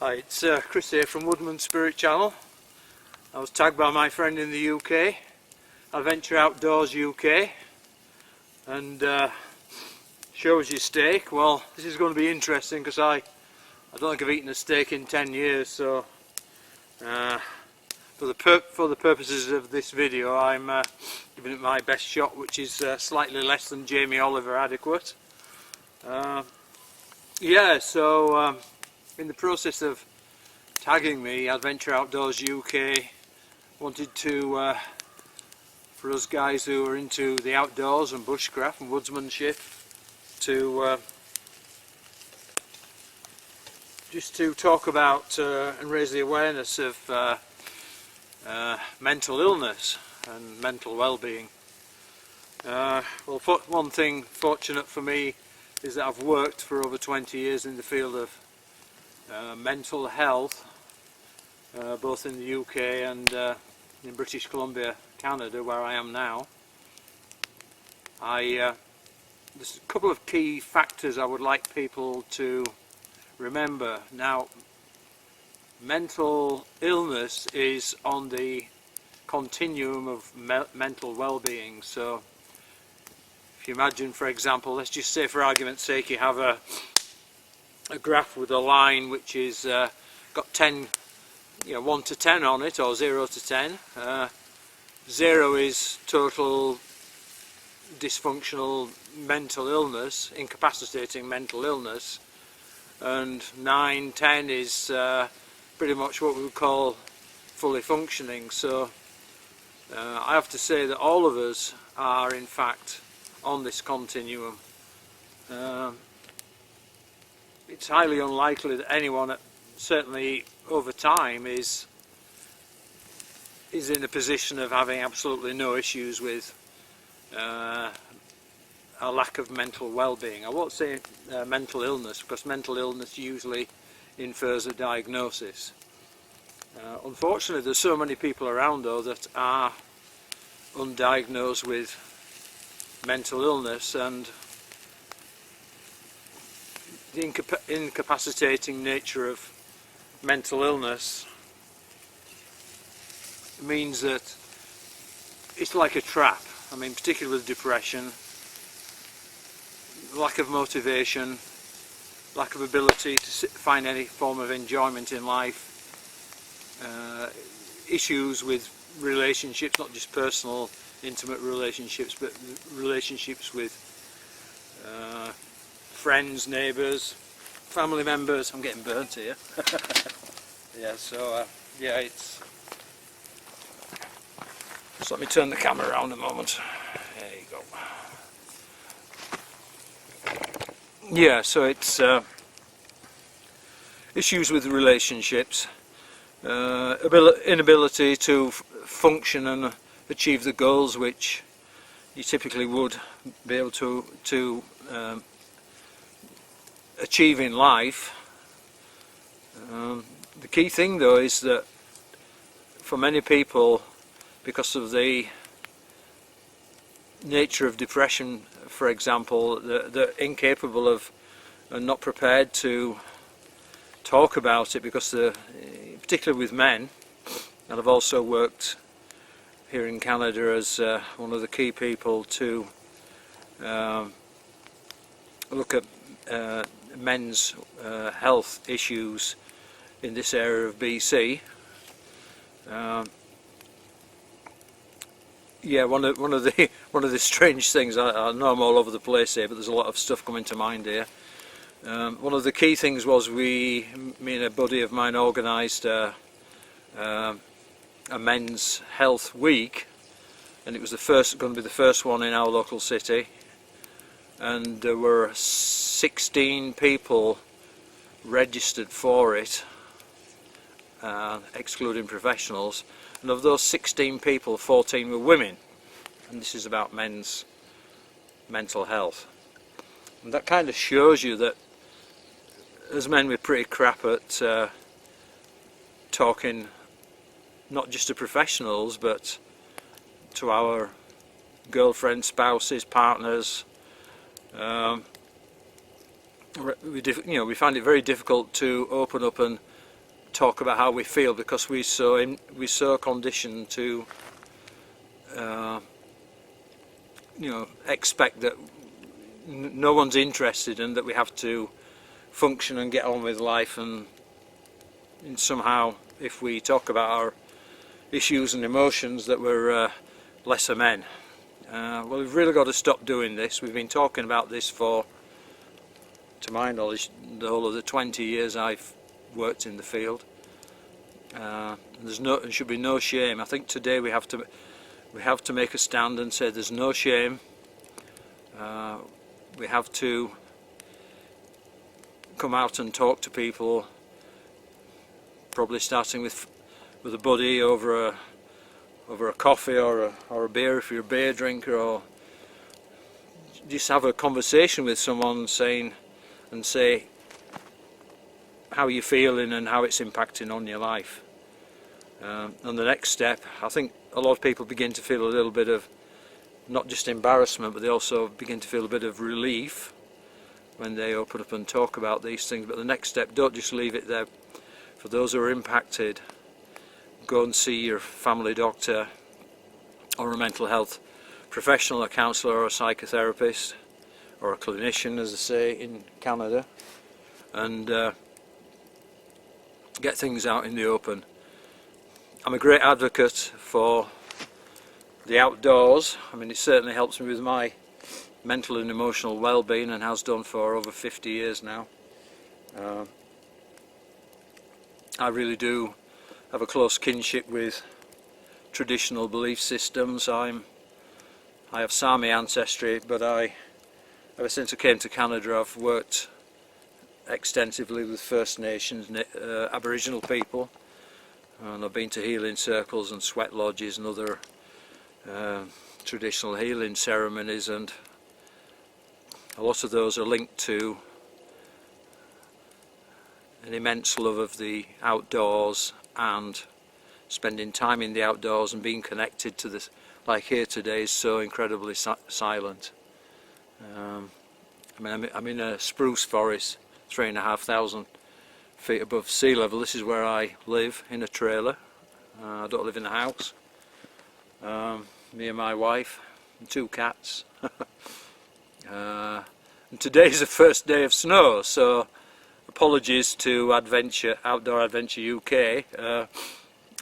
Hi, it's Chris here from Woodman Spirit Channel. I was tagged by my friend in the UK, Adventure Outdoors UK, and shows you steak. Well, this is going to be interesting because I don't think I've eaten a steak in 10 years, so for the purposes of this video I'm giving it my best shot, which is slightly less than Jamie Oliver adequate. In the process of tagging me, Adventure Outdoors UK wanted to, for us guys who are into the outdoors and bushcraft and woodsmanship, to just to talk about and raise the awareness of mental illness and mental well-being. Well, one thing fortunate for me is that I've worked for over 20 years in the field of mental health, both in the UK and in British Columbia, Canada, where I am now. There's a couple of key factors I would like people to remember. Now, mental illness is on the continuum of mental well-being. So if you imagine, for example, let's just say for argument's sake you have a graph with a line which is got 10, 1 to 10 on it, or 0 to 10. 0 is total dysfunctional mental illness, incapacitating mental illness, and 9, 10 is pretty much what we would call fully functioning. So I have to say that all of us are in fact on this continuum. It's highly unlikely that anyone, certainly over time, is in a position of having absolutely no issues with a lack of mental well-being. I won't say mental illness, because mental illness usually infers a diagnosis. Unfortunately, there's so many people around though that are undiagnosed with mental illness, and the incapacitating nature of mental illness means that it's like a trap. I mean, particularly with depression, lack of motivation, lack of ability to find any form of enjoyment in life, issues with relationships, not just personal intimate relationships, but relationships with friends, neighbours, family members. I'm getting burnt here. Yeah, so it's... Just let me turn the camera around a moment. There you go. Yeah, so it's issues with relationships, inability to function and achieve the goals which you typically would be able to achieve in life. The key thing though is that for many people, because of the nature of depression, for example, they're incapable of and not prepared to talk about it, because particularly with men, and I've also worked here in Canada as one of the key people to look at men's health issues in this area of BC. Yeah, one of the strange things, I know I'm all over the place here, but there's a lot of stuff coming to mind here. One of the key things was me and a buddy of mine organised a men's health week, and it was going to be the first one in our local city, and there were 16 people registered for it, excluding professionals, and of those 16 people, 14 were women, and this is about men's mental health. And that kind of shows you that as men we're pretty crap at talking not just to professionals but to our girlfriends, spouses, partners. We find it very difficult to open up and talk about how we feel, because we're so conditioned to you know, expect that no one's interested and that we have to function and get on with life, and somehow if we talk about our issues and emotions that we're lesser men. Well, we've really got to stop doing this. We've been talking about this for, to my knowledge, the whole of the 20 years I've worked in the field. There should be no shame. I think today we have to make a stand and say there's no shame. We have to come out and talk to people, probably starting with a buddy over a coffee or a beer if you're a beer drinker, or just have a conversation with someone, say how you're feeling and how it's impacting on your life. And the next step, I think a lot of people begin to feel a little bit of not just embarrassment, but they also begin to feel a bit of relief when they open up and talk about these things. But the next step, don't just leave it there. For those who are impacted, go and see your family doctor or a mental health professional, a counsellor or a psychotherapist or a clinician, as they say in Canada, and get things out in the open. I'm a great advocate for the outdoors. I mean, it certainly helps me with my mental and emotional well-being, and has done for over 50 years now. I really do have a close kinship with traditional belief systems. I have Sami ancestry, but ever since I came to Canada, I've worked extensively with First Nations, Aboriginal people, and I've been to healing circles and sweat lodges and other traditional healing ceremonies, and a lot of those are linked to an immense love of the outdoors and spending time in the outdoors and being connected to this. Like here today is so incredibly silent. I mean, I'm in a spruce forest, 3,500 feet above sea level. This is where I live, in a trailer. I don't live in a house. Me and my wife and 2 cats. And today's the first day of snow, so apologies to Outdoor Adventure UK.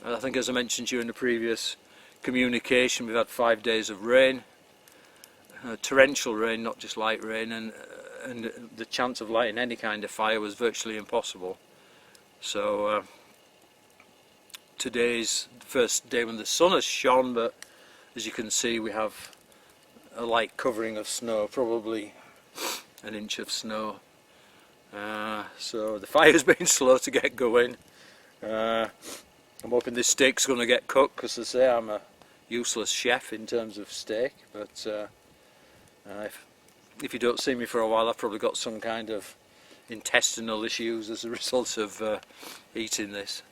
I think, as I mentioned to you in the previous communication, we've had 5 days of rain, torrential rain, not just light rain, and the chance of lighting any kind of fire was virtually impossible. So today's the first day when the sun has shone, but as you can see we have a light covering of snow, probably an inch of snow. So the fire's been slow to get going. I'm hoping this steak's going to get cooked, because as I say, I'm a useless chef in terms of steak, but if you don't see me for a while, I've probably got some kind of intestinal issues as a result of eating this.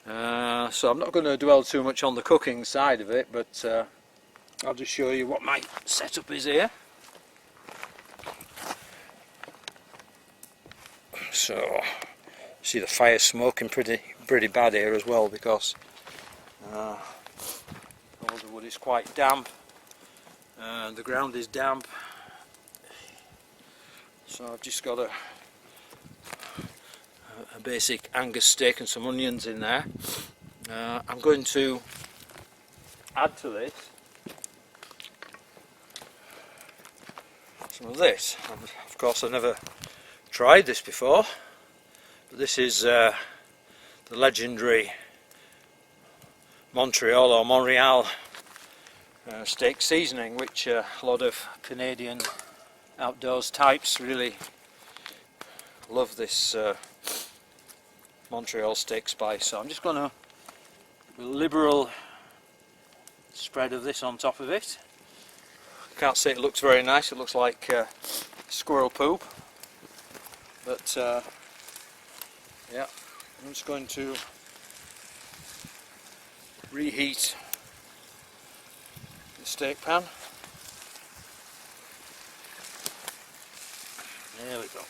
So I'm not going to dwell too much on the cooking side of it, but I'll just show you what my setup is here. So see the fire smoking pretty bad here as well, because all the wood is quite damp and the ground is damp. So I've just got a basic Angus steak and some onions in there. I'm going to add to this some of this. Of course, I've never tried this before, but this is the legendary Montreal steak seasoning, which a lot of Canadian outdoors types really love, this Montreal steak spice. So I'm just going to do a liberal spread of this on top of it. I can't say it looks very nice, it looks like squirrel poop, but yeah, I'm just going to reheat the steak pan. There we go.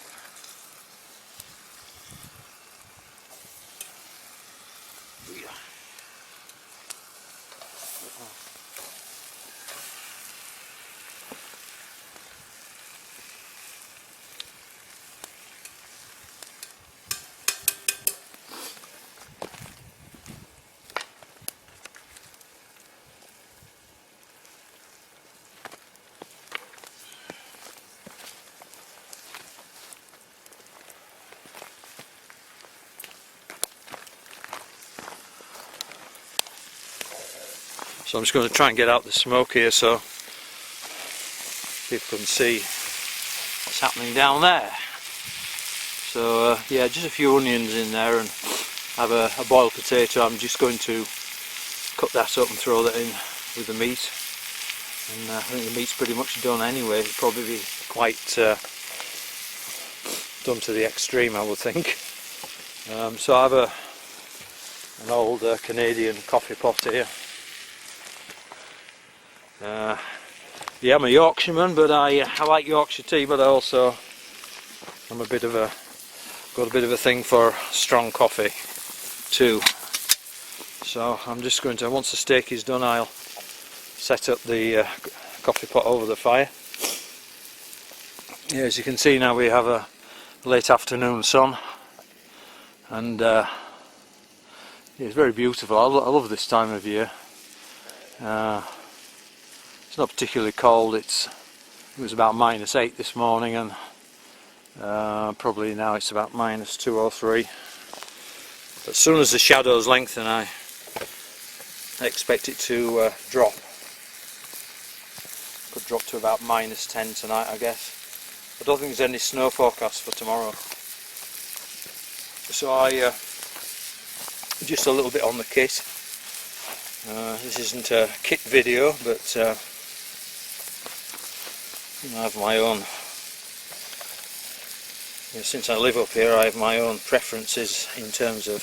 So I'm just going to try and get out the smoke here so people can see what's happening down there. So yeah, just a few onions in there, and I have a boiled potato. I'm just going to cut that up and throw that in with the meat. And I think the meat's pretty much done anyway. It'll probably be quite done to the extreme, I would think. So I have an old Canadian coffee pot here. Yeah, I'm a Yorkshireman, but I like Yorkshire tea, but I'm got a bit of a thing for strong coffee too. So I'm just going to, once the steak is done, I'll set up the coffee pot over the fire. Yeah, as you can see now, we have a late afternoon sun, and it's very beautiful. I love this time of year. It's not particularly cold. It was about -8 this morning, and probably now it's about -2 or 3. But as soon as the shadows lengthen, I expect it to drop. Could drop to about -10 tonight, I guess. I don't think there's any snow forecast for tomorrow. So just a little bit on the kit. This isn't a kit video, but I have my own. Since I live up here, I have my own preferences in terms of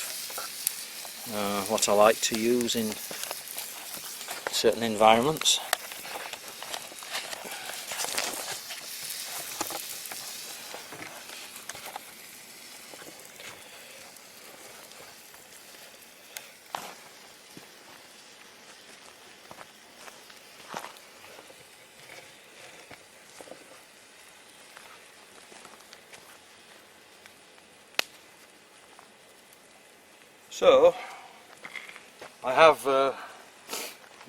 what I like to use in certain environments. So, I have, and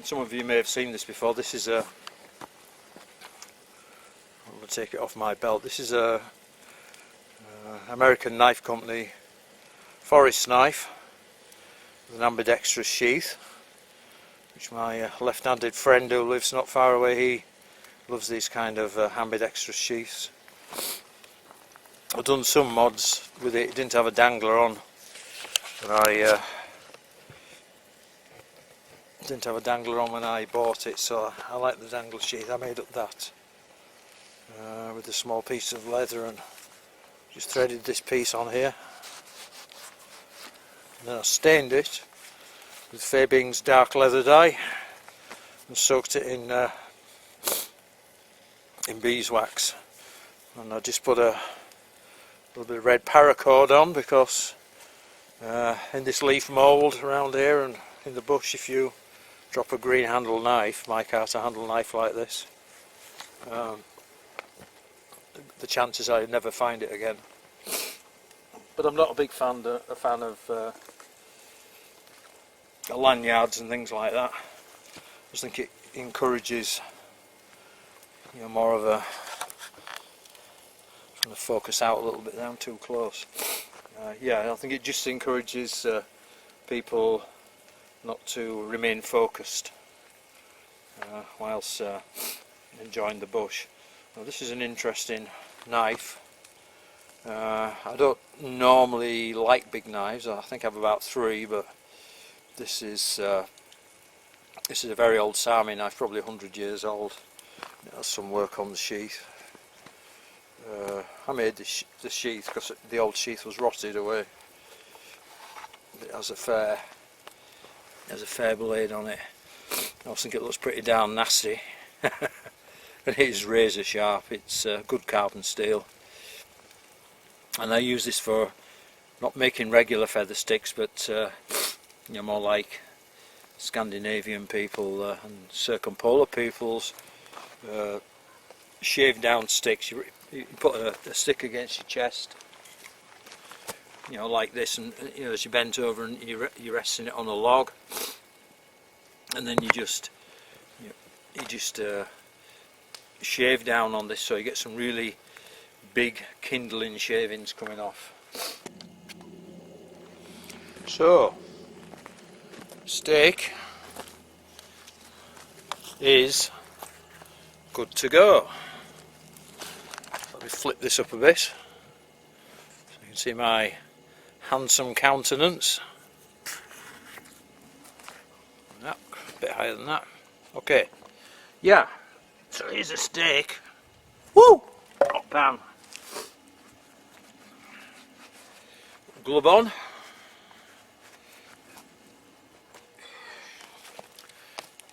some of you may have seen this before, this is I'm going to take it off my belt, this is a American knife company forest knife with an ambidextrous sheath, which my left-handed friend who lives not far away, he loves these kind of ambidextrous sheaths. I've done some mods with it. It didn't have a dangler on. But I didn't have a dangler on when I bought it, so I like the dangler sheath. I made up that with a small piece of leather and just threaded this piece on here. And then I stained it with Fabing's dark leather dye and soaked it in beeswax. And I just put a little bit of red paracord on because in this leaf mould around here and in the bush, if you drop a green handle knife, micarta handle knife like this, the chances are you'll never find it again. But I'm not a big fan of lanyards and things like that. I just think it encourages, more of a, trying to focus out a little bit down too close. Yeah, I think it just encourages people not to remain focused whilst enjoying the bush. Now, this is an interesting knife. I don't normally like big knives. I think I have about 3, but this is a very old Sami knife, probably 100 years old. It has some work on the sheath. I made the sheath because the old sheath was rotted away. It has a fair blade on it. I also think it looks pretty darn nasty. And it is razor sharp. It's good carbon steel. And I use this for not making regular feather sticks, but more like Scandinavian people and circumpolar peoples shave down sticks. You put a stick against your chest, you know, like this, and you know, as you bent over and you're resting it on a log, and then you just shave down on this, so you get some really big kindling shavings coming off. So steak is good to go. Let me flip this up a bit so you can see my handsome countenance. Yeah, a bit higher than that. Okay, yeah, so here's a steak. Woo! Hot pan. Glove on.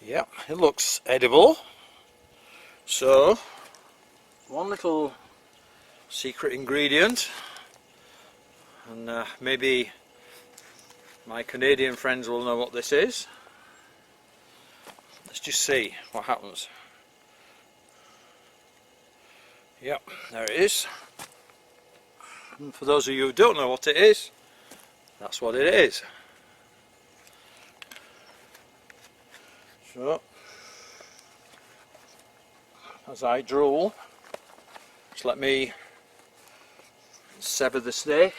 Yeah, it looks edible. So, one little secret ingredient, and maybe my Canadian friends will know what this is. Let's just see what happens. Yep, there it is. And for those of you who don't know what it is, that's what it is. So, as I drool, just let me sever the steak.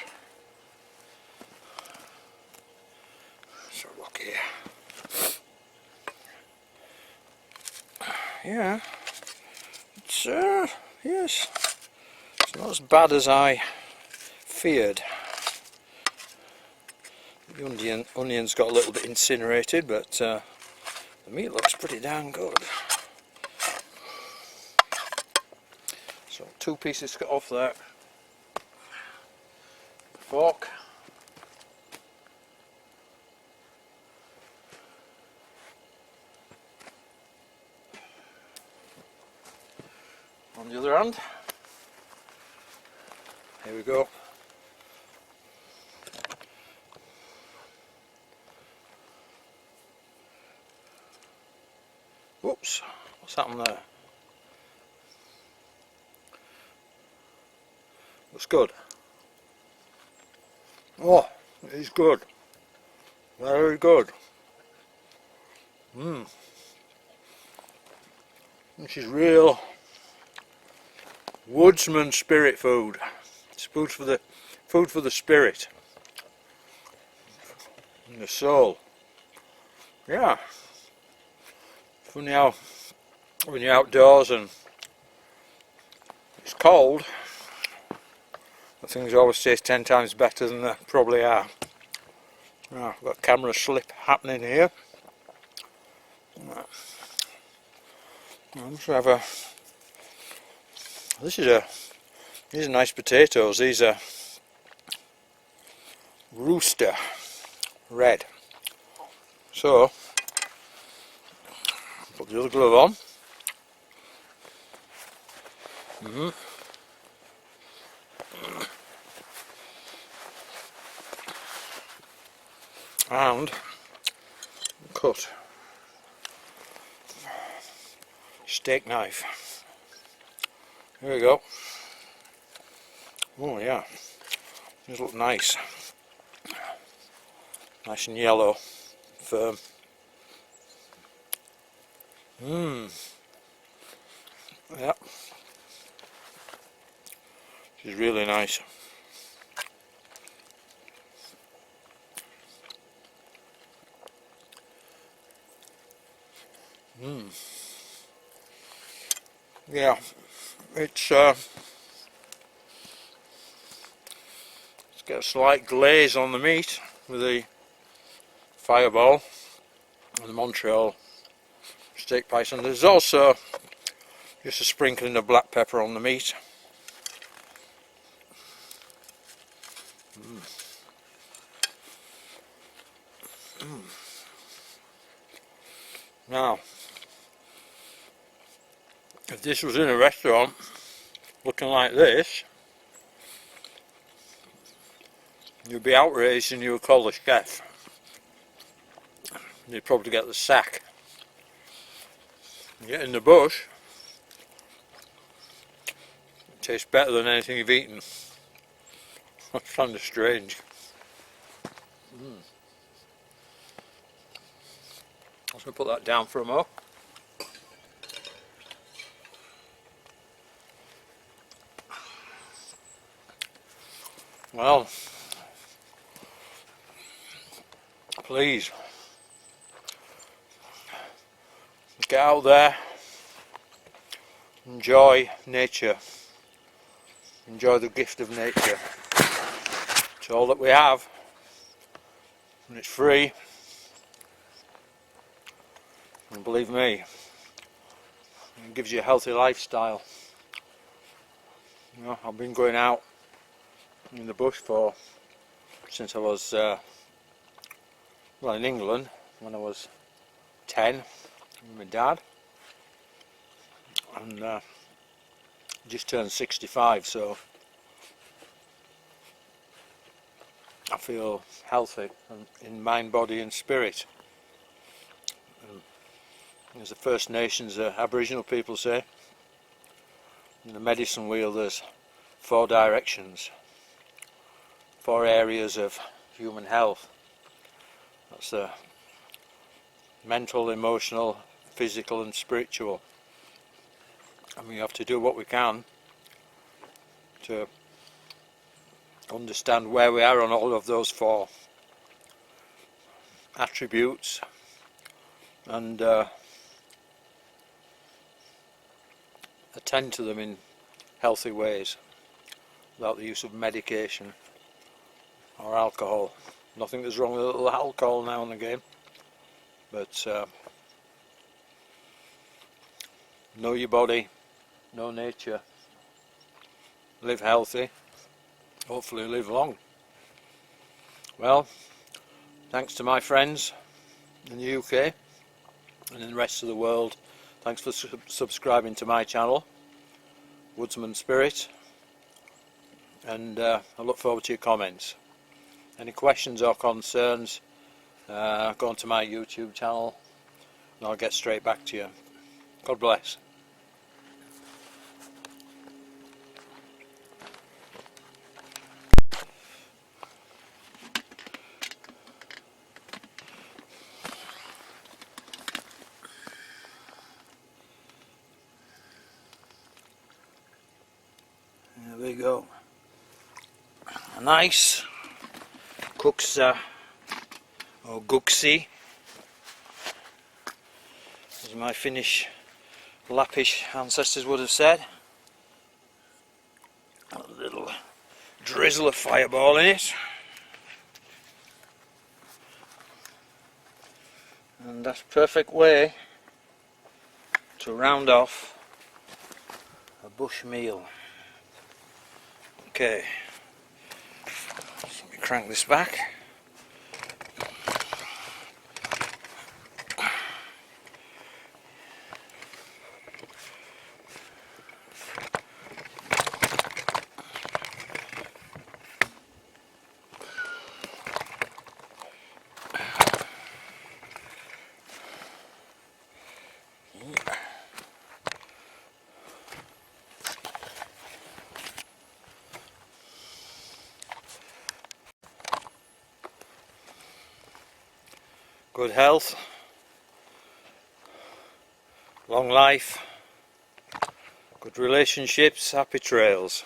So look here. Yeah, it's yes, it's not as bad as I feared. The onions got a little bit incinerated, but the meat looks pretty darn good. So 2 pieces cut off there. Fork. On the other hand, here we go. Whoops, what's happened there? Looks good. Oh, it is good. Very good. This is real woodsman spirit food. It's food for the spirit and the soul. Yeah. When you're outdoors and it's cold, things always taste 10 times better than they probably are. Now, I've got camera slip happening here. I'm just have a. These are nice potatoes. These are Rooster Red. So, put the other glove on. And cut. Steak knife. There we go. Oh yeah, these look nice. Nice and yellow, firm. Yep. This is really nice. Yeah, it's got a slight glaze on the meat with the Fireball and the Montreal steak python. There's also just a sprinkling of black pepper on the meat. Now, if this was in a restaurant looking like this, you'd be outraged and you would call the chef. you'd probably get the sack. You get in the bush, it tastes better than anything you've eaten. That's kind of strange. I'm just going to put that down for a moment. Well, please get out there, enjoy nature, enjoy the gift of nature. It's all that we have, and it's free, and believe me, it gives you a healthy lifestyle. You know, I've been going out in the bush since I was well, in England when I was 10 with my dad, and just turned 65, so I feel healthy in mind, body and spirit. As the First Nations, Aboriginal people say, in the medicine wheel there's 4 directions, 4 areas of human health. That's the mental, emotional, physical and spiritual. And we have to do what we can to understand where we are on all of those 4 attributes and attend to them in healthy ways without the use of medication or alcohol. Nothing that's wrong with a little alcohol now and again, but know your body, know nature, live healthy, hopefully live long. Well, thanks to my friends in the UK and in the rest of the world. Thanks for subscribing to my channel, Woodsman Spirit, and I look forward to your comments. Any questions or concerns, go onto my YouTube channel and I'll get straight back to you. God bless. There we go. A nice Cooksa or Guksi, as my Finnish Lappish ancestors would have said. A little drizzle of fireball in it, and that's a perfect way to round off a bush meal. Okay, so let me crank this back. Good health, long life, good relationships, happy trails.